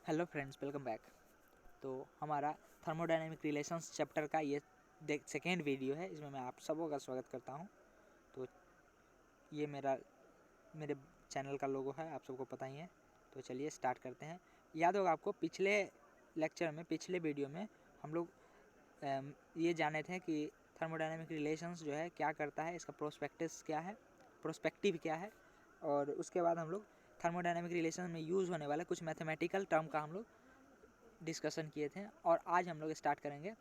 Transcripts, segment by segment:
Hello friends, welcome back. तो हमारा thermodynamic relations chapter का ये सेकेंड वीडियो है। इसमें मैं आप सबों का स्वागत करता हूँ। तो ये मेरे चैनल का लोगो है, आप सबको पता ही है। तो चलिए स्टार्ट करते हैं। याद होगा आपको पिछले वीडियो में हम लोग ये जाने थे कि थर्मोडायनेमिक रिलेशंस जो है क्या करता है, इसका प्रोस्पेक्टिव क्या है, और उसके बाद हम लोग थर्मोडायनेमिक रिलेशन में यूज़ होने वाले कुछ मैथमेटिकल टर्म का हम लोग डिस्कशन किए थे। और आज हम लोग स्टार्ट करेंगे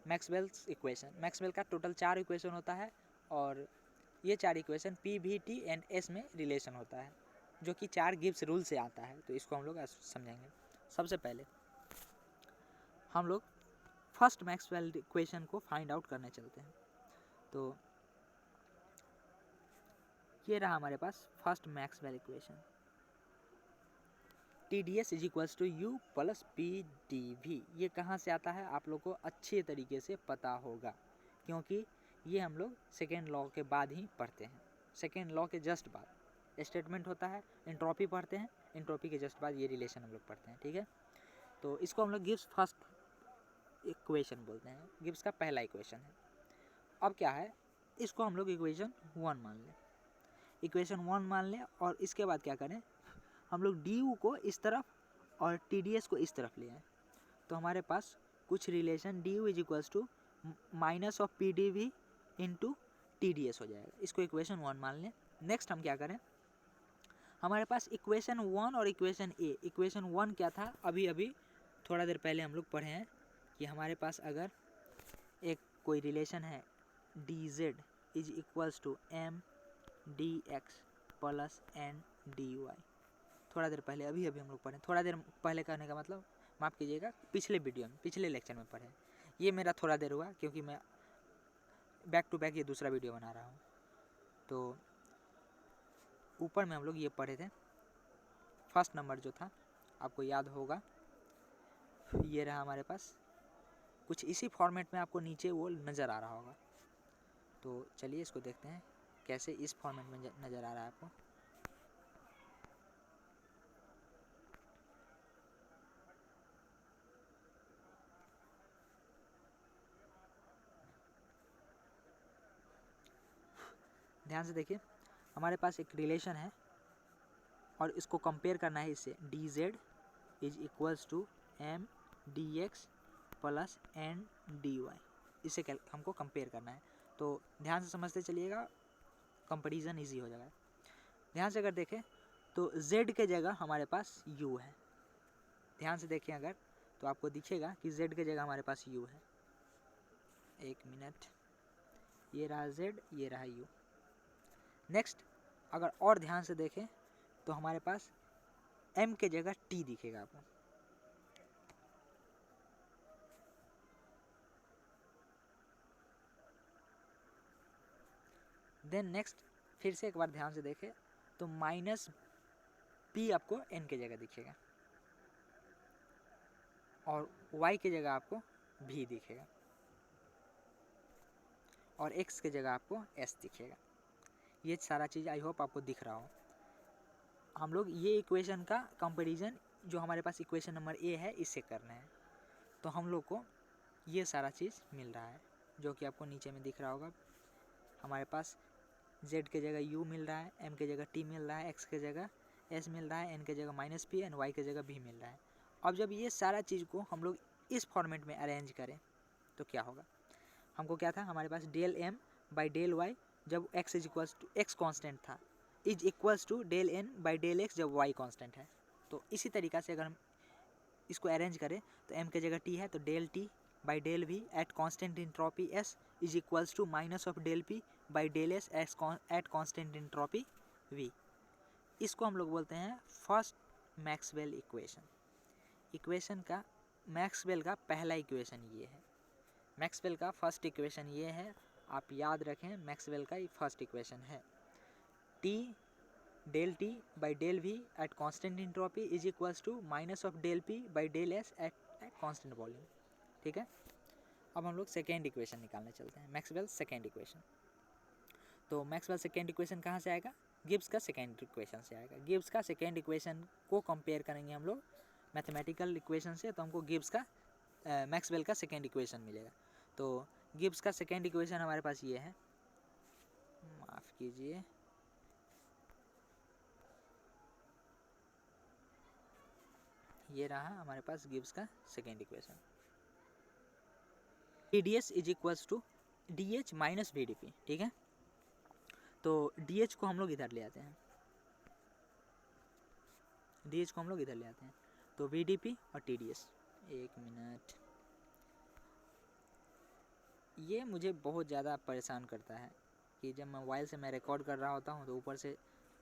मैक्सवेल्स इक्वेशन। मैक्सवेल का टोटल 4 इक्वेशन होता है और ये 4 equation P V T and S में रिलेशन होता है, जो कि 4 गिब्स रूल से आता है। तो इसको हम लोग समझेंगे। सबसे पहले हम लोग फर्स्ट मैक्सवेल इक्वेशन को फाइंड आउट करने चलते हैं। तो ये रहा हमारे पास first Maxwell equation, T D S is equals to U plus P D V. ये कहाँ से आता है आप लोग को अच्छे तरीके से पता होगा, क्योंकि ये हम लोग सेकेंड लॉ के बाद ही पढ़ते हैं। सेकेंड लॉ के जस्ट बाद स्टेटमेंट होता है, एंट्रोपी पढ़ते हैं, एंट्रोपी के जस्ट बाद ये रिलेशन हम लोग पढ़ते हैं। ठीक है, तो इसको हम लोग गिब्स फर्स्ट इक्वेशन बोलते हैं, गिब्स का पहला इक्वेशन है। अब क्या है, इसको हम लोग इक्वेशन 1 मान लें, इक्वेशन 1 मान लें। और इसके बाद क्या करें, हम लोग डी यू को इस तरफ और टी डी एस को इस तरफ ले आए। तो हमारे पास कुछ relation D U is equals to minus of P D V into T D S हो जाएगा। इसको इक्वेशन 1 मान लें। नेक्स्ट हम क्या करें, हमारे पास इक्वेशन 1 और इक्वेशन ए। इक्वेशन 1 क्या था, अभी थोड़ा देर पहले हम लोग पढ़े हैं कि हमारे पास अगर एक कोई रिलेशन है D Z is equals to M D X plus N D Y. थोड़ा देर पहले अभी हम लोग पढ़े। थोड़ा देर पहले कहने का मतलब, माफ़ कीजिएगा, पिछले लेक्चर में पढ़े। ये मेरा थोड़ा देर हुआ क्योंकि मैं बैक टू बैक ये दूसरा वीडियो बना रहा हूँ। तो ऊपर में हम लोग ये पढ़े थे, फर्स्ट नंबर जो था आपको याद होगा, ये रहा हमारे पास। कुछ इसी फॉर्मेट में आपको नीचे वो नज़र आ रहा होगा। तो चलिए इसको देखते हैं कैसे इस फॉर्मेट में नज़र आ रहा है आपको। ध्यान से देखिए, हमारे पास एक रिलेशन है और इसको कंपेयर करना है इससे। D Z is equals to M D X plus N D Y, इसे हमको कंपेयर करना है। तो ध्यान से समझते चलिएगा, कंपेरिजन इजी हो जाएगा। ध्यान से अगर देखें तो z के जगह हमारे पास u है। ध्यान से देखें अगर तो आपको दिखेगा कि z के जगह हमारे पास u है। एक मिनट, ये रहा z, ये रहा u। नेक्स्ट अगर और ध्यान से देखें तो हमारे पास m के जगह t दिखेगा आपको। देन नेक्स्ट फिर से एक बार ध्यान से देखें तो माइनस p आपको n के जगह दिखेगा और y के जगह आपको v दिखेगा और x के जगह आपको s दिखेगा। ये सारा चीज़ आई होप आपको दिख रहा हो। हम लोग ये इक्वेशन का कंपैरिजन जो हमारे पास इक्वेशन नंबर ए है इससे करना है। तो हम लोग को ये सारा चीज़ मिल रहा है जो कि आपको नीचे में दिख रहा होगा। हमारे पास z के जगह u मिल रहा है, m के जगह t मिल रहा है, x के जगह s मिल रहा है, n के जगह माइनस p एंड y के जगह v मिल रहा है। अब जब ये सारा चीज़ को हम लोग इस फॉर्मेट में अरेंज करें तो क्या होगा, हमको क्या था, हमारे पास del m by del y जब x is equals to x constant था is equals to del n by del x जब y कॉन्स्टेंट है। तो इसी तरीक़ा से अगर हम इसको अरेंज करें तो m के जगह t है तो del t by del v at constant entropy s is equals to minus of del p by del s at constant entropy v। इसको हम लोग बोलते हैं फर्स्ट मैक्सवेल इक्वेशन। इक्वेशन का मैक्सवेल का पहला इक्वेशन ये है। मैक्सवेल का फर्स्ट इक्वेशन ये है, आप याद रखें। मैक्सवेल का ये फर्स्ट इक्वेशन है, t del T by del V at constant entropy is equals to minus of del P by del S at constant volume. ठीक है, अब हम लोग सेकेंड इक्वेशन निकालने चलते हैं, मैक्सवेल सेकेंड इक्वेशन। तो मैक्सवेल सेकेंड इक्वेशन कहाँ से आएगा, गिब्स का सेकेंड इक्वेशन से आएगा। गिब्स का सेकेंड इक्वेशन को कंपेयर करेंगे हम लोग मैथमेटिकल इक्वेशन से, तो हमको गिब्स का मैक्सवेल का सेकेंड इक्वेशन मिलेगा। तो गिब्स का सेकेंड इक्वेशन हमारे पास ये है, माफ़ कीजिए, ये रहा हमारे पास गिब्स का second equation. TdS is equals to DH minus VdP, ठीक है। तो DH को हम लोग इधर ले आते हैं, DH को हम लोग इधर ले आते हैं, तो VdP और TdS। एक मिनट, ये मुझे बहुत ज़्यादा परेशान करता है कि जब मोबाइल से मैं रिकॉर्ड कर रहा होता हूँ तो ऊपर से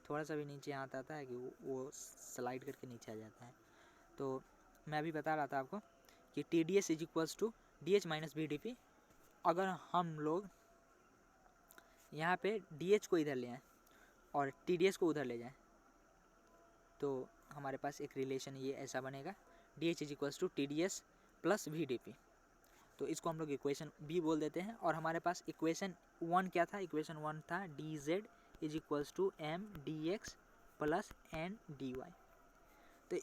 थोड़ा सा भी नीचे आता है कि वो स्लाइड करके नीचे आ जाता है। तो मैं अभी बता रहा था आपको कि TdS is equals to DH minus VdP। अगर हम लोग यहाँ पे DH को इधर ले आएँ और TdS को उधर ले जाएँ तो हमारे पास एक रिलेशन ये ऐसा बनेगा, DH is equals to TdS plus VdP। तो इसको हम लोग इक्वेशन बी बोल देते हैं। और हमारे पास इक्वेशन 1 क्या था? इक्वेशन 1 था DZ is equals to MDX plus NDY। तो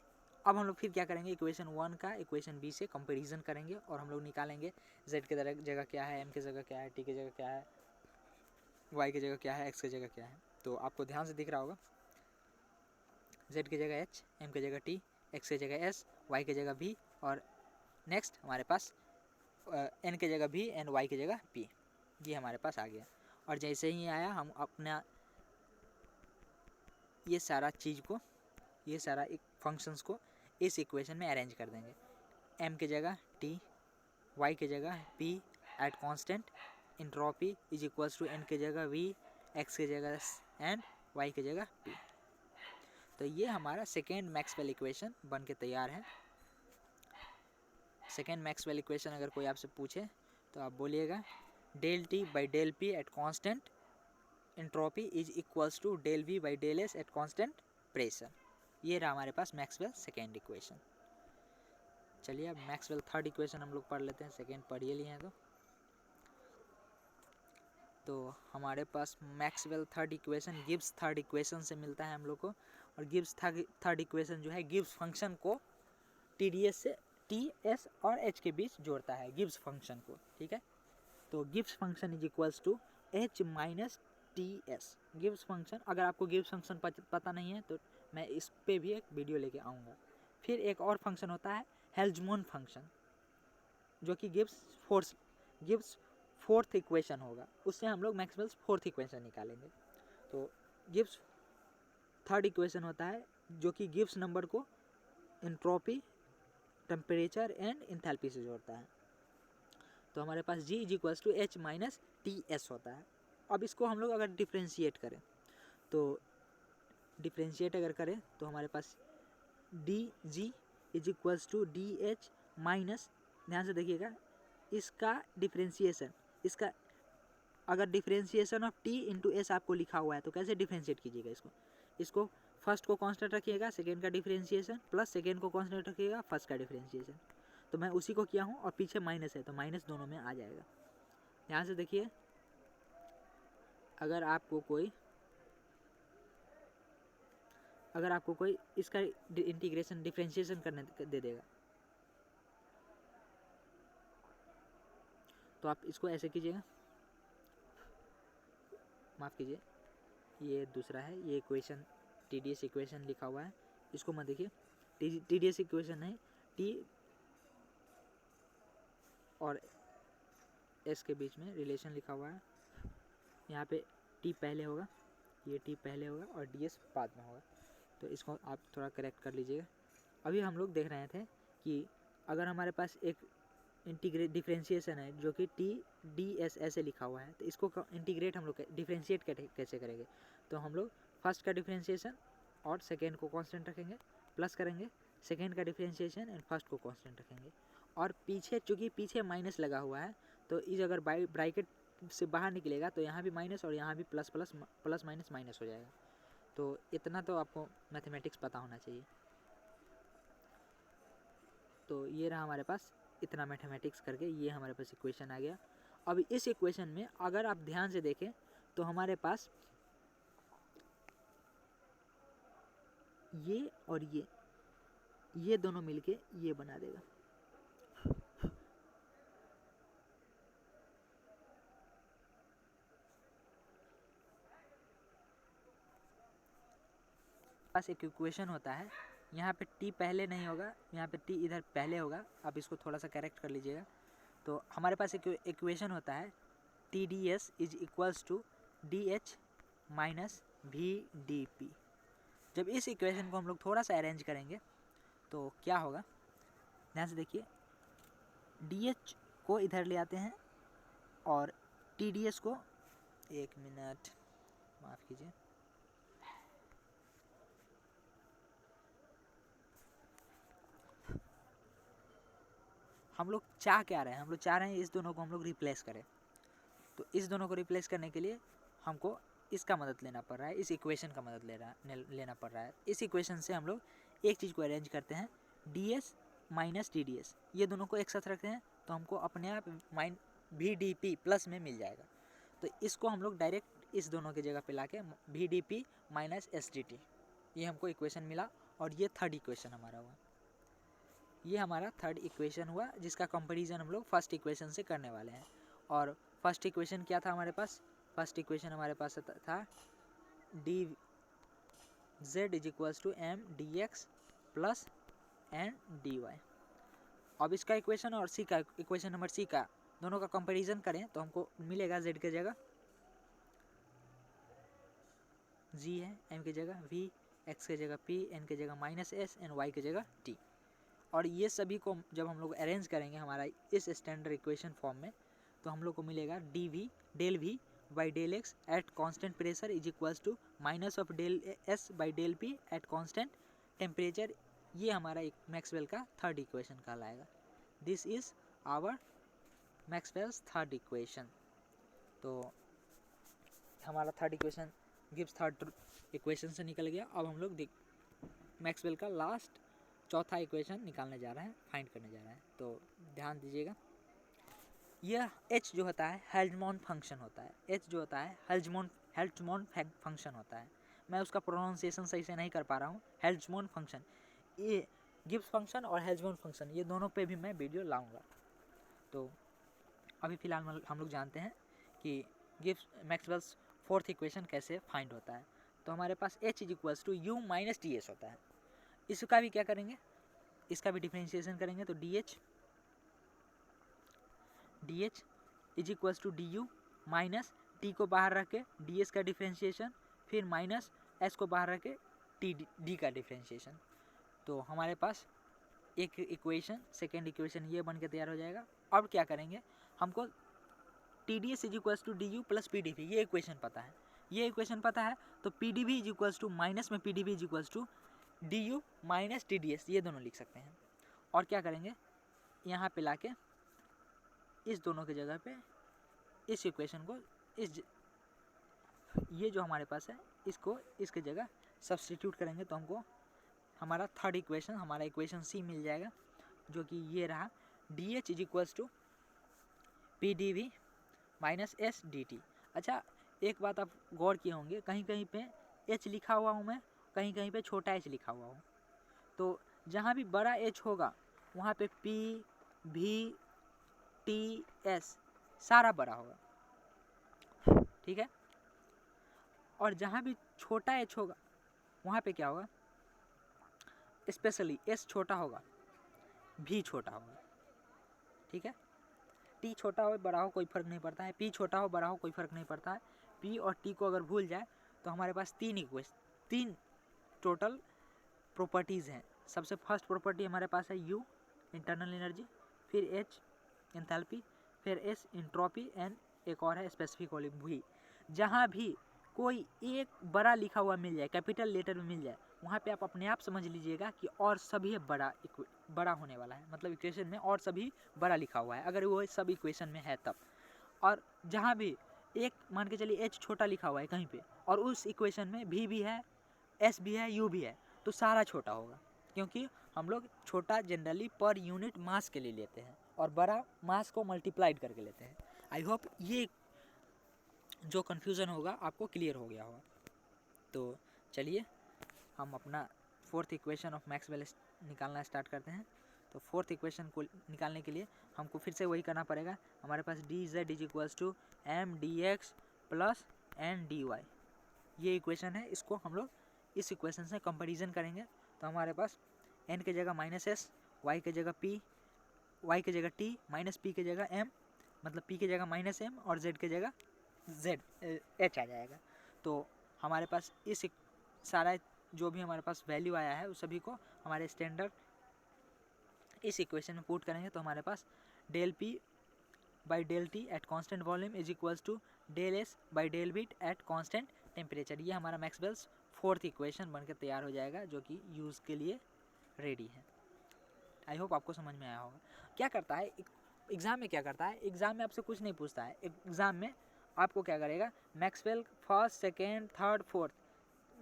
अब हम लोग फिर क्या करेंगे, इक्वेशन 1 का इक्वेशन बी से कंपैरिजन करेंगे और हम लोग निकालेंगे Z के जगह क्या है, M की जगह क्या है, T की जगह क्या है, Y की जगह क्या है, X की जगह क्या है। तो आपको ध्यान से दिख रहा होगा, Z की जगह H, M की जगह T, X की जगह S, Y की जगह B और नेक्स्ट हमारे पास N की जगह B एंड Y की जगह P। ये हमारे पास आ गया। और जैसे ही आया हम अपना ये सारा चीज़ को, ये सारा एक फंक्शंस को इस इक्वेशन में अरेंज कर देंगे। M की जगह T, Y की जगह P at constant, entropy is equals to N की जगह V, X की जगह एंड Y की जगह P। तो ये हमारा सेकेंड मैक्सवेल इक्वेशन बन के तैयार है। सेकेंड मैक्सवेल इक्वेशन अगर कोई आपसे पूछे तो आप बोलिएगा del T by del P at constant entropy is equals to del V by del S at constant pressure. ये रहा हमारे पास मैक्सवेल सेकेंड इक्वेशन। चलिए अब मैक्सवेल थर्ड इक्वेशन हम लोग पढ़ लेते हैं, सेकेंड पढ़िए लिए हैं तो हमारे पास Maxwell third equation Gibbs third equation से मिलता है हम लोग को। और गिब्स थर्ड इक्वेशन जो है गिब्स फंक्शन को TdS से TS और H के बीच जोड़ता है, गिब्स फंक्शन को, ठीक है। तो Gibbs function is equals to H minus TS। Gibbs function, अगर आपको गिब्स फंक्शन पता नहीं है तो मैं इस पे भी एक वीडियो लेके आऊँगा। फिर एक और फंक्शन होता है हेल्महोल्ट्ज़ फंक्शन, जो कि गिब्स फोर्थ इक्वेशन होगा, उससे हम लोग मैक्सवेल्स फोर्थ इक्वेशन निकालेंगे। तो गिब्स थर्ड इक्वेशन होता है जो कि गिब्स नंबर को एंट्रोपी, टेम्परेचर एंड इंथैल्पी से जोड़ता है। तो हमारे पास G is equals to H minus TS होता है। अब इसको हम लोग अगर डिफ्रेंशिएट करें तो डिफ्रेंशिएट अगर करें तो हमारे पास DG is equals to DH minus, ध्यान से देखिएगा, इसका डिफ्रेंशिएशन, इसका अगर differentiation of T into S आपको लिखा हुआ है तो कैसे डिफ्रेंशिएट कीजिएगा इसको फर्स्ट को कांस्टेंट रखिएगा, सेकेंड का डिफ्रेंशिएशन प्लस सेकेंड को कांस्टेंट रखिएगा, फर्स्ट का डिफ्रेंशिएशन। तो मैं उसी को किया हूँ और पीछे माइनस है तो माइनस दोनों में आ जाएगा। यहाँ से देखिए, अगर आपको कोई इसका इंटीग्रेशन डिफ्रेंशिएशन करने दे देगा तो आप इसको ऐसे कीजिएगा, माफ़ कीजिए, ये दूसरा है, ये इक्वेशन TdS इक्वेशन लिखा हुआ है, इसको मत देखिए, TdS इक्वेशन है, T और S के बीच में रिलेशन लिखा हुआ है। यहाँ पे T पहले होगा, ये T पहले होगा और DS बाद में होगा, तो इसको आप थोड़ा करेक्ट कर लीजिएगा। अभी हम लोग देख रहे थे कि अगर हमारे पास एक डिफ्रेंशिएशन है जो कि TdS ऐसे लिखा हुआ है तो इसको इंटीग्रेट हम लोग डिफ्रेंशिएट कैसे करेंगे। तो हम लोग फर्स्ट का डिफ्रेंशिएशन और सेकेंड को कांस्टेंट रखेंगे, प्लस करेंगे सेकेंड का डिफ्रेंशिएशन एंड फर्स्ट को कांस्टेंट रखेंगे। और पीछे चूँकि पीछे माइनस लगा हुआ है तो इस अगर ब्रैकेट से बाहर निकलेगा तो यहाँ भी माइनस और यहाँ भी प्लस माइनस माइनस हो जाएगा। तो इतना तो आपको मैथमेटिक्स पता होना चाहिए। तो ये रहा हमारे पास इतना मैथमेटिक्स करके ये हमारे पास इक्वेशन आ गया। अब इस इक्वेशन में अगर आप ध्यान से देखें तो हमारे पास ये और ये दोनों मिलके ये बना देगा। पास एक इक्वेशन होता है, यहाँ पे टी पहले नहीं होगा, यहाँ पे टी इधर पहले होगा। आप इसको थोड़ा सा करेक्ट कर लीजिएगा। तो हमारे पास एक इक्वेशन होता है T D S is equals to D H minus V D P. जब इस इक्वेशन को हम लोग थोड़ा सा अरेंज करेंगे तो क्या होगा, ध्यान से देखिए। डी एच को इधर ले आते हैं और टी डी एस को, एक मिनट माफ़ कीजिए, हम लोग चाह क्या रहे हैं, हम लोग चाह रहे हैं इस दोनों को हम लोग रिप्लेस करें। तो इस दोनों को रिप्लेस करने के लिए हमको इसका मदद लेना पड़ रहा है, इस इक्वेशन का मदद लेना पड़ रहा है। इस इक्वेशन से हम लोग एक चीज़ को अरेंज करते हैं, D S minus T D S, ये दोनों को एक साथ रखते हैं तो हमको अपने आप वी डी पी प्लस में मिल जाएगा। तो इसको हम लोग डायरेक्ट इस दोनों की जगह पे ला के V D P minus S D T, ये हमको इक्वेशन मिला। और ये थर्ड इक्वेशन हमारा हुआ, ये हमारा थर्ड इक्वेशन हुआ, जिसका कंपैरिजन हम लोग फर्स्ट इक्वेशन से करने वाले हैं। और फर्स्ट इक्वेशन क्या था हमारे पास, फर्स्ट इक्वेशन हमारे पास था D Z is equals to M D X plus N D Y. अब इसका इक्वेशन और सी का इक्वेशन नंबर सी का दोनों का कंपैरिजन करें तो हमको मिलेगा जेड के जगह जी है, एम की जगह वी, एक्स के जगह पी, एन के जगह माइनस एस, एन वाई की जगह टी। और ये सभी को जब हम लोग अरेंज करेंगे हमारा इस स्टैंडर्ड इक्वेशन फॉर्म में तो हम लोग को मिलेगा D V del V by del X at constant pressure is equals to minus of del S by del P at constant temperature. ये हमारा एक मैक्सवेल का थर्ड इक्वेशन कहलाएगा। This is our Maxwell's third equation. तो हमारा third equation Gibbs third equation से निकल गया। अब हम लोग मैक्सवेल का लास्ट चौथा इक्वेशन निकालने जा रहे हैं, फाइंड करने जा रहे हैं। तो ध्यान दीजिएगा, यह एच जो होता है हेल्महोल्ट्ज फंक्शन होता है, एच जो होता है हेल्महोल्ट्ज फंक्शन होता है। मैं उसका प्रोनाउंसिएशन सही से नहीं कर पा रहा हूँ। हेल्महोल्ट्ज फंक्शन, ये गिब्स फंक्शन और हेल्महोल्ट्ज फंक्शन ये दोनों पे भी मैं वीडियो लाऊंगा। तो अभी फ़िलहाल हम लोग जानते हैं कि गिब्स मैक्सवेल्स फोर्थ इक्वेशन कैसे फाइंड होता है। तो हमारे पास H is equals to U minus T S होता है। इसका भी क्या करेंगे, इसका भी डिफरेंशिएशन करेंगे तो D H is equals to D U minus T को बाहर रख के डी एस का डिफरेंशिएशन, फिर माइनस एस को बाहर रख के टी डी का डिफरेंशिएशन। तो हमारे पास एक इक्वेशन, सेकेंड इक्वेशन ये बन के तैयार हो जाएगा। अब क्या करेंगे, हमको T D S is equals to D U plus P D V ये इक्वेशन पता है, ये इक्वेशन पता है। तो P D V is equals to minus में P D V is equals to D U minus T D S, ये दोनों लिख सकते हैं। और क्या करेंगे, यहाँ पे लाके इस दोनों की जगह पे इस इक्वेशन को ये जो हमारे पास है इसको इसके जगह सब्स्टिट्यूट करेंगे तो हमको हमारा थर्ड इक्वेशन, हमारा इक्वेशन सी मिल जाएगा, जो कि ये रहा D H is equals to P D V minus S D T. अच्छा, एक बात आप गौर किए होंगे, कहीं कहीं पे एच लिखा हुआ हूँ मैं, कहीं कहीं पे छोटा एच लिखा हुआ हूँ। तो जहाँ भी बड़ा एच होगा वहाँ पे पी वी टी एस सारा बड़ा होगा, ठीक है। और जहाँ भी छोटा एच होगा वहाँ पे क्या होगा, स्पेशली एस छोटा होगा, भी छोटा होगा, ठीक है। टी छोटा हो बड़ा हो कोई फ़र्क नहीं पड़ता है, पी छोटा हो बड़ा हो कोई फ़र्क नहीं पड़ता है। पी और टी को अगर भूल जाए तो हमारे पास तीन टोटल प्रॉपर्टीज़ हैं। सबसे फर्स्ट प्रॉपर्टी हमारे पास है यू इंटरनल एनर्जी, फिर एच एंथैल्पी, फिर एस एंट्रोपी, एंड एक और है स्पेसिफिक वॉल्यूम वी। जहाँ भी कोई एक बड़ा लिखा हुआ मिल जाए, कैपिटल लेटर में मिल जाए, वहाँ पे आप अपने आप समझ लीजिएगा कि और सभी बड़ा होने वाला है, मतलब इक्वेशन में और सभी बड़ा लिखा हुआ है अगर वो सब इक्वेशन में है तब। और जहाँ भी एक मान के चलिए एच छोटा लिखा हुआ है कहीं पे और उस इक्वेशन में भी है, एस भी है, यू भी है, तो सारा छोटा होगा, क्योंकि हम लोग छोटा जनरली पर यूनिट मास के लिए लेते हैं और बड़ा मास को मल्टीप्लाइड करके लेते हैं। आई होप ये जो कन्फ्यूज़न होगा आपको क्लियर हो गया होगा। तो चलिए हम अपना फोर्थ इक्वेशन ऑफ मैक्सवेल निकालना स्टार्ट करते हैं। तो फोर्थ इक्वेशन को निकालने के लिए हमको फिर से वही करना पड़ेगा। हमारे पास D Z is equals to M D X plus N D Y, ये इक्वेशन है। इसको हम लोग इस इक्वेशन से कंपैरिजन करेंगे। तो हमारे पास एन के जगह माइनस एस, वाई के जगह पी, वाई के जगह टी, माइनस पी के जगह एम, मतलब पी के जगह माइनस एम, और जेड के जगह जेड एच आ जाएगा। तो हमारे पास इस सारा जो भी हमारे पास वैल्यू आया है उस सभी को हमारे स्टैंडर्ड इस इक्वेशन में पुट करेंगे। तो हमारे पास del P by del T at constant volume is equals to del S by del B at constant temperature. ये हमारा मैक्सवेल्स फोर्थ इक्वेशन बनकर तैयार हो जाएगा, जो कि यूज़ के लिए रेडी है। आई होप आपको समझ में आया होगा। क्या करता है एग्ज़ाम में, क्या करता है एग्ज़ाम में आपसे कुछ नहीं पूछता है। एग्ज़ाम में आपको क्या करेगा, Maxwell first second third fourth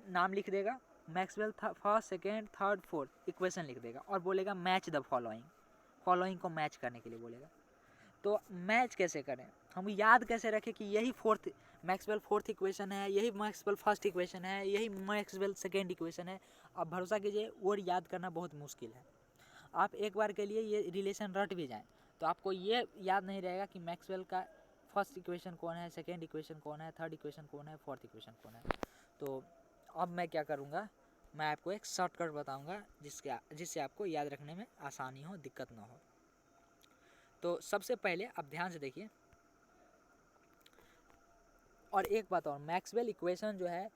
नाम लिख देगा, Maxwell first second third fourth equation लिख देगा और बोलेगा मैच द फॉलोइंग को मैच करने के लिए बोलेगा। तो मैच कैसे करें, हम याद कैसे रखें कि यही मैक्सवेल फोर्थ इक्वेशन है, यही मैक्सवेल फर्स्ट इक्वेशन है, यही मैक्सवेल सेकेंड इक्वेशन है। अब भरोसा कीजिए और याद करना बहुत मुश्किल है। आप एक बार के लिए ये रिलेशन रट भी जाएं तो आपको ये याद नहीं रहेगा कि मैक्सवेल का फर्स्ट इक्वेशन कौन है, सेकेंड इक्वेशन कौन है, थर्ड इक्वेशन कौन है, फोर्थ इक्वेशन कौन है। तो अब मैं क्या करूँगा, मैं आपको एक शॉर्टकट बताऊँगा जिससे आपको याद रखने में आसानी हो, दिक्कत ना हो। तो सबसे पहले आप ध्यान से देखिए, और एक बात और, मैक्सवेल इक्वेशन जो है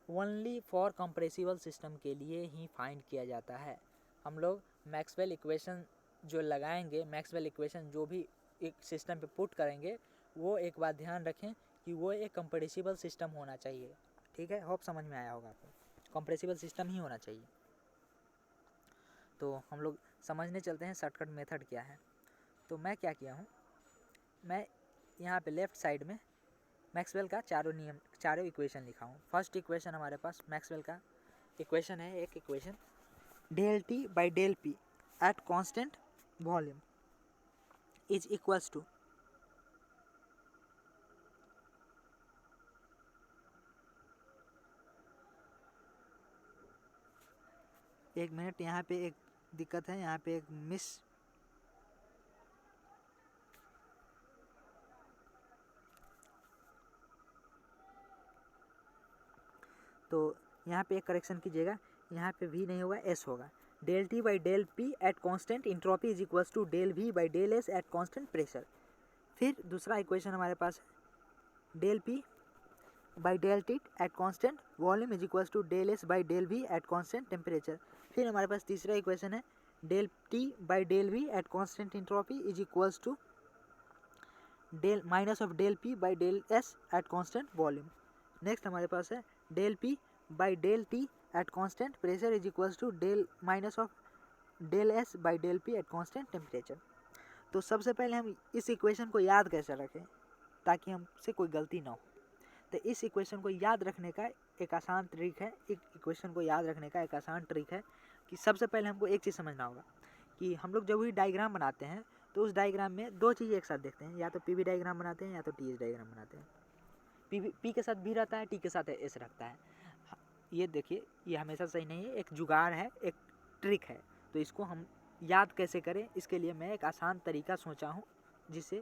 ओनली फॉर कंप्रेसिबल सिस्टम के लिए ही फाइंड किया जाता है। हम लोग मैक्सवेल इक्वेशन जो लगाएंगे, मैक्सवेल इक्वेशन जो भी एक सिस्टम पे पुट करेंगे, वो एक बात ध्यान रखें कि वो एक कंप्रेसिबल सिस्टम होना चाहिए। ठीक है, होप समझ में आया होगा आपको, कंप्रेसिबल सिस्टम ही होना चाहिए। तो हम लोग समझने चलते हैं शॉर्टकट मेथड क्या है। तो मैं क्या किया हूँ, मैं यहाँ पे लेफ़्ट साइड में मैक्सवेल का चारों इक्वेशन लिखा हूँ। फर्स्ट इक्वेशन हमारे पास मैक्सवेल का इक्वेशन है, एक equation del T by del P at constant volume is equals to, एक मिनट, यहाँ पे एक दिक्कत है, यहाँ पे एक मिस, तो यहाँ पे एक करेक्शन कीजिएगा, यहाँ पे वी नहीं होगा, एस होगा। Del T by del P at constant entropy is equals to del V by del S at constant pressure. फिर दूसरा इक्वेशन हमारे पास है del P by del T at constant volume is equals to del S by del V at constant temperature. फिर हमारे पास तीसरा equation है del T by del V at constant entropy is equals to del minus of del P by del S at constant volume. Next हमारे पास है del P by del T at constant pressure is equals to del minus of del S by del P at constant temperature. तो सबसे पहले हम इस equation को याद कैसे रखें ताकि हमसे कोई गलती ना हो। तो इस इक्वेशन को याद रखने का एक आसान ट्रिक है, कि सबसे पहले हमको एक चीज़ समझना होगा कि हम लोग जब भी डायग्राम बनाते हैं तो उस डायग्राम में दो चीज़ें एक साथ देखते हैं, या तो पी वी डायग्राम बनाते हैं या तो टी एस डायग्राम बनाते हैं। पी के साथ भी रहता है, टी के साथ एस रखता है। ये देखिए, ये हमेशा सही नहीं है, एक जुगाड़ है, एक ट्रिक है। तो इसको हम याद कैसे करें, इसके लिए मैं एक आसान तरीका सोचा हूँ जिससे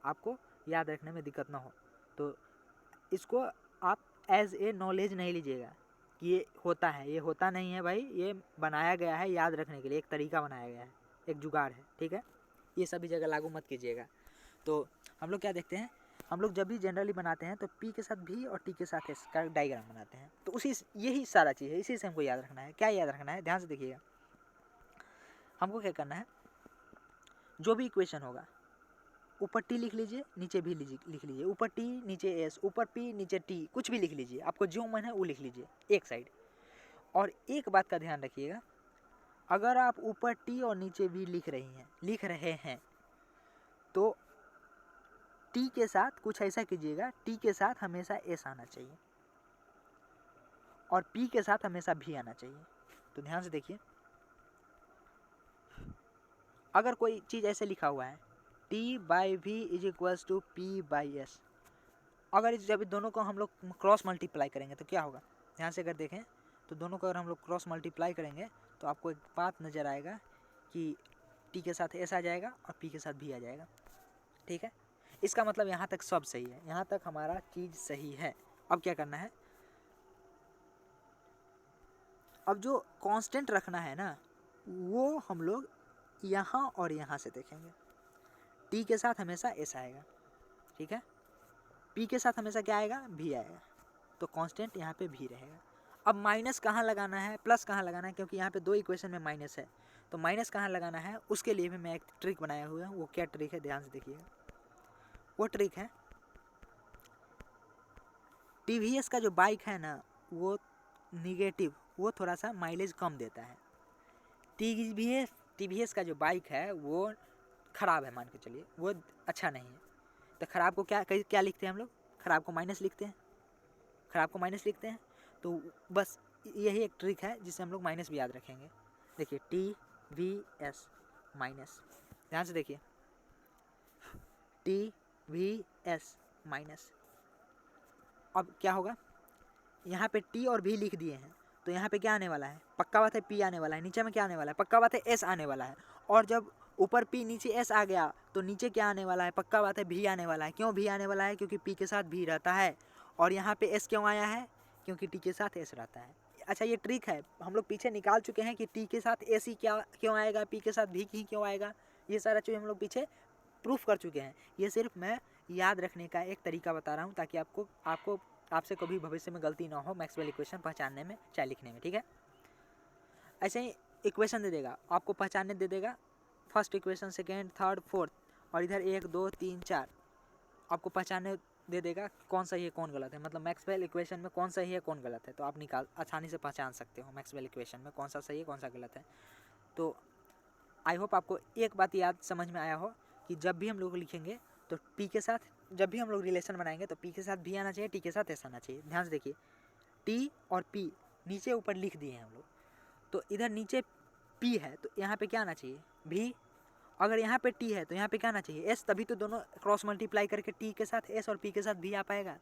आपको याद रखने में दिक्कत ना हो। तो इसको आप एज ए नॉलेज नहीं लीजिएगा कि ये होता है, ये होता नहीं है भाई, ये बनाया गया है याद रखने के लिए, एक तरीका बनाया गया है, एक जुगाड़ है। ठीक है, ये सभी जगह लागू मत कीजिएगा। तो हम लोग क्या देखते हैं, हम लोग जब भी जनरली बनाते हैं तो पी के साथ भी और टी के साथ एस का डायग्राम बनाते हैं। तो यही सारा चीज़ है, इसी से हमको याद रखना है। क्या याद रखना है, ध्यान से देखिएगा। हमको क्या करना है, जो भी इक्वेशन होगा ऊपर टी लिख लीजिए, नीचे भी लिख लीजिए, ऊपर टी नीचे एस, ऊपर पी नीचे टी, कुछ भी लिख लीजिए, आपको जो मन है वो लिख लीजिए एक साइड। और एक बात का ध्यान रखिएगा, अगर आप ऊपर टी और नीचे भी लिख रहे हैं तो टी के साथ कुछ ऐसा कीजिएगा, टी के साथ हमेशा एस आना चाहिए और पी के साथ हमेशा भी आना चाहिए। तो ध्यान से देखिए, अगर कोई चीज़ ऐसे लिखा हुआ है T by V is equals to P by S, अगर जब दोनों को हम लोग क्रॉस मल्टीप्लाई करेंगे तो क्या होगा, ध्यान से अगर देखें तो दोनों को अगर हम लोग क्रॉस मल्टीप्लाई करेंगे तो आपको एक बात नज़र आएगा कि टी के साथ एस आ जाएगा और पी के साथ भी आ जाएगा। ठीक है, इसका मतलब यहाँ तक सब सही है, यहाँ तक हमारा चीज़ सही है। अब क्या करना है, अब जो कांस्टेंट रखना है ना वो हम लोग यहाँ और यहाँ से देखेंगे। टी के साथ हमेशा एस आएगा, ठीक है, पी के साथ हमेशा क्या आएगा, भी आएगा, तो कांस्टेंट यहाँ पे भी रहेगा। अब माइनस कहाँ लगाना है, प्लस कहाँ लगाना है, क्योंकि यहाँ पे दो इक्वेशन में माइनस है, तो माइनस कहाँ लगाना है उसके लिए भी मैं एक ट्रिक बनाया हुआ हूँ। वो क्या ट्रिक है, ध्यान से देखिएगा। वो ट्रिक है, टीवीएस का जो बाइक है ना वो निगेटिव, वो थोड़ा सा माइलेज कम देता है। टीवीएस का जो बाइक है वो ख़राब है, मान के चलिए वो अच्छा नहीं है। तो ख़राब को क्या लिखते हैं हम लोग, ख़राब को माइनस लिखते हैं, ख़राब को माइनस लिखते हैं। तो बस यही एक ट्रिक है जिससे हम लोग माइनस भी याद रखेंगे। देखिए TVS माइनस, ध्यान से देखिए, TVS माइनस। अब क्या होगा, यहाँ पे T और V लिख दिए हैं, तो यहाँ पे क्या आने वाला है, पक्का बात है P आने वाला है। नीचे में क्या आने वाला है, पक्का बात है S आने वाला है। और जब ऊपर P नीचे S आ गया तो नीचे क्या आने वाला है, पक्का बात है V आने वाला है। क्यों V आने वाला है, क्योंकि P के साथ V रहता है। और यहाँ पे S क्यों आया है, क्योंकि T के साथ S रहता है। अच्छा, ये ट्रिक है, हम लोग पीछे निकाल चुके हैं कि T के साथ S ही क्यों आएगा, P के साथ V ही क्यों आएगा, ये सारा चीज़ हम लोग पीछे प्रूफ कर चुके हैं। ये सिर्फ मैं याद रखने का एक तरीका बता रहा हूँ ताकि आपसे कभी भविष्य में गलती ना हो मैक्सवेल इक्वेशन पहचानने में, चाहे लिखने में। ठीक है, ऐसे ही इक्वेशन दे देगा, आपको पहचानने दे देगा, first equation, second, third, fourth, और इधर 1 2 3 4 आपको पहचानने दे देगा कौन सही है कौन गलत है। मतलब मैक्सवेल इक्वेशन में कौन सही है कौन गलत है, तो आप आसानी से पहचान सकते हो मैक्सवेल इक्वेशन में कौन सा सही है कौन सा गलत है। तो आई होप आपको एक बात याद समझ में आया हो कि जब भी हम लोग लिखेंगे तो पी के साथ, जब भी हम लोग रिलेशन बनाएंगे तो पी के साथ भी आना चाहिए, टी के साथ एस आना चाहिए। ध्यान से देखिए, टी और पी नीचे ऊपर लिख दिए हैं हम लोग, तो इधर नीचे पी है तो यहाँ पे क्या आना चाहिए, भी। अगर यहाँ पे टी है तो यहाँ पे क्या आना चाहिए, एस, तभी तो दोनों क्रॉस मल्टीप्लाई करके टी के साथ एस और पी के साथ भी आ पाएगा।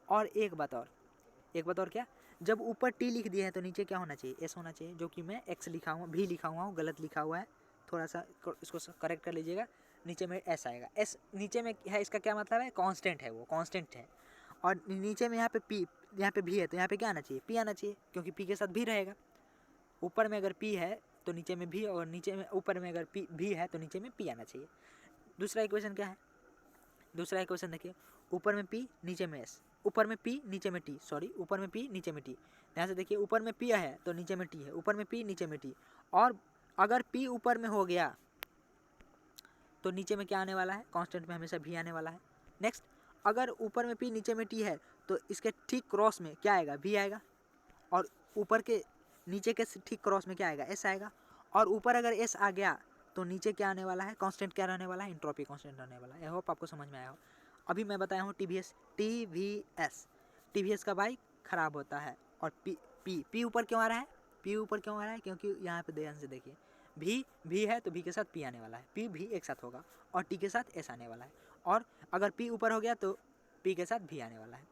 और एक बात और क्या, जब ऊपर टी लिख दिया है तो नीचे क्या होना चाहिए, एस होना चाहिए, जो कि मैं एक्स लिखा हुआ, भी लिखा हुआ हूँ, गलत लिखा हुआ है, थोड़ा सा इसको करेक्ट कर लीजिएगा। नीचे में एस आएगा, एस नीचे में है, इसका क्या मतलब है, कांस्टेंट है, वो कांस्टेंट है। और नीचे में यहाँ पे पी, यहाँ पे भी है तो यहाँ पे क्या आना चाहिए, पी आना चाहिए, क्योंकि पी के साथ भी रहेगा। ऊपर में अगर पी है तो नीचे में भी, और नीचे में ऊपर में अगर पी भी है तो नीचे में पी आना चाहिए। दूसरा इक्वेशन क्या है, दूसरा इक्वेशन देखिए, ऊपर में पी नीचे में एस, ऊपर में पी नीचे में टी, सॉरी ऊपर में पी नीचे में टी। ध्यान से देखिए, ऊपर में पी है तो नीचे में टी है, ऊपर में पी नीचे में टी। और अगर पी ऊपर में हो गया तो नीचे में क्या आने वाला है, कांस्टेंट में हमेशा भी आने वाला है। नेक्स्ट, अगर ऊपर में पी नीचे में टी है तो इसके ठीक क्रॉस में क्या आएगा, भी आएगा। और ऊपर के नीचे के ठीक क्रॉस में क्या आएगा, एस आएगा। और ऊपर अगर एस आ गया तो नीचे क्या आने वाला है, कांस्टेंट क्या रहने वाला है, एंट्रोपी कांस्टेंट रहने वाला है। आई होप आपको समझ में आया हो। अभी मैं बताया हूँ टीवीएस का बाइक खराब होता है। और पी ऊपर क्यों आ रहा है, पी ऊपर क्यों आ रहा है, क्योंकि यहाँ पे ध्यान से देखिए, भी है तो भी के साथ पी आने वाला है, पी भी एक साथ होगा, और टी के साथ एस आने वाला है। और अगर पी ऊपर हो गया तो पी के साथ भी आने वाला है।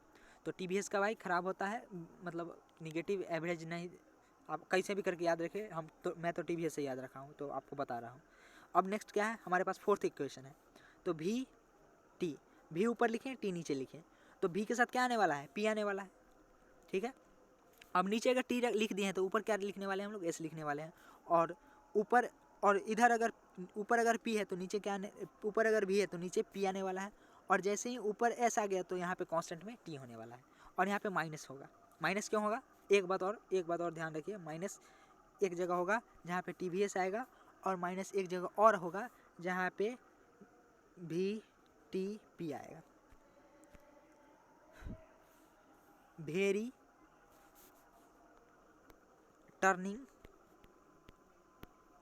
तो टीवीएस का बाइक ख़राब होता है, मतलब निगेटिव एवरेज नहीं, आप कैसे भी करके याद रखें, मैं तो टीवीएस से याद रखा हूँ तो आपको बता रहा हूँ। अब नेक्स्ट क्या है, हमारे पास फोर्थ इक्वेशन है, तो भी ऊपर लिखें, टी नीचे लिखें, तो भी के साथ क्या आने वाला है, पी आने वाला है। ठीक है, अब नीचे अगर टी लिख दिए हैं तो ऊपर क्या लिखने वाले हैं हम लोग, एस लिखने वाले हैं। और ऊपर, और इधर अगर ऊपर अगर पी है तो नीचे क्या आने, ऊपर अगर भी है तो नीचे पी आने वाला है। और जैसे ही ऊपर एस आ गया तो यहाँ पे कांस्टेंट में टी होने वाला है, और यहाँ पे माइनस होगा। माइनस क्यों होगा, एक बात और ध्यान रखिए, माइनस एक जगह होगा जहाँ पे टीवीएस आएगा, और माइनस एक जगह और होगा जहाँ पे भी टी पी आएगा। वेरी टर्निंग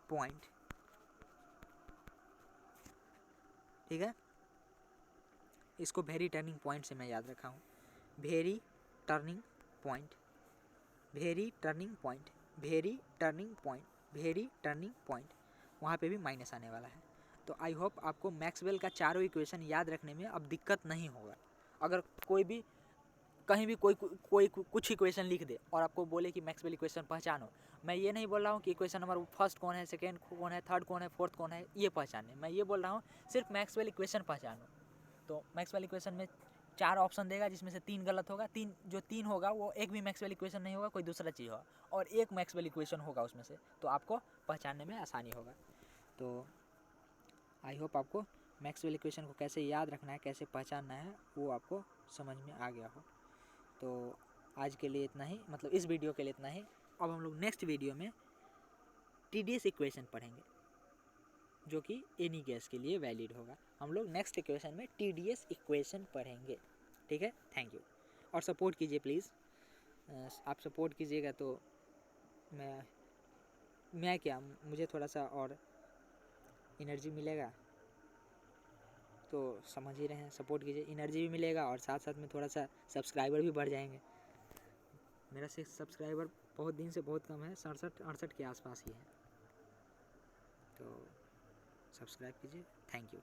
पॉइंट, ठीक है, इसको वेरी टर्निंग पॉइंट से मैं याद रखा हूँ। Very turning point, very turning point, very turning point, very turning point, वहाँ पे भी माइनस आने वाला है। तो आई होप आपको मैक्सवेल का चारों इक्वेशन याद रखने में अब दिक्कत नहीं होगा। अगर कोई भी कहीं भी कोई कुछ इक्वेशन लिख दे और आपको बोले कि मैक्सवेल इक्वेशन पहचानो, मैं ये नहीं बोल रहा हूँ कि क्वेश्चन नंबर फर्स्ट कौन है, सेकेंड कौन है, थर्ड कौन है, फोर्थ कौन है, ये पहचाने। मैं ये बोल रहा हूँ सिर्फ मैक्सवेल इक्वेशन पहचानो। तो मैक्सवेल इक्वेशन में 4 ऑप्शन देगा जिसमें से 3 गलत होगा। जो 3 होगा वो एक भी मैक्सवेल इक्वेशन नहीं होगा, कोई दूसरा चीज़ होगा, और एक मैक्सवेल इक्वेशन होगा उसमें से, तो आपको पहचानने में आसानी होगा। तो आई होप आपको मैक्सवेल इक्वेशन को कैसे याद रखना है, कैसे पहचानना है, वो आपको समझ में आ गया हो। तो आज के लिए इतना ही, मतलब इस वीडियो के लिए इतना ही। अब हम लोग नेक्स्ट वीडियो में TDS इक्वेशन पढ़ेंगे, जो कि एनी गैस के लिए वैलिड होगा। हम लोग नेक्स्ट इक्वेशन में TDS इक्वेशन पढ़ेंगे, ठीक है। थैंक यू, और सपोर्ट कीजिए प्लीज़। आप सपोर्ट कीजिएगा तो मैं क्या, मुझे थोड़ा सा और एनर्जी मिलेगा। तो समझ ही रहे हैं, सपोर्ट कीजिए, एनर्जी भी मिलेगा और साथ साथ में थोड़ा सा सब्सक्राइबर भी बढ़ जाएंगे। मेरा सब्सक्राइबर बहुत दिन से बहुत कम है, 67-68 के आसपास ही है। तो सब्सक्राइब कीजिए। Thank you.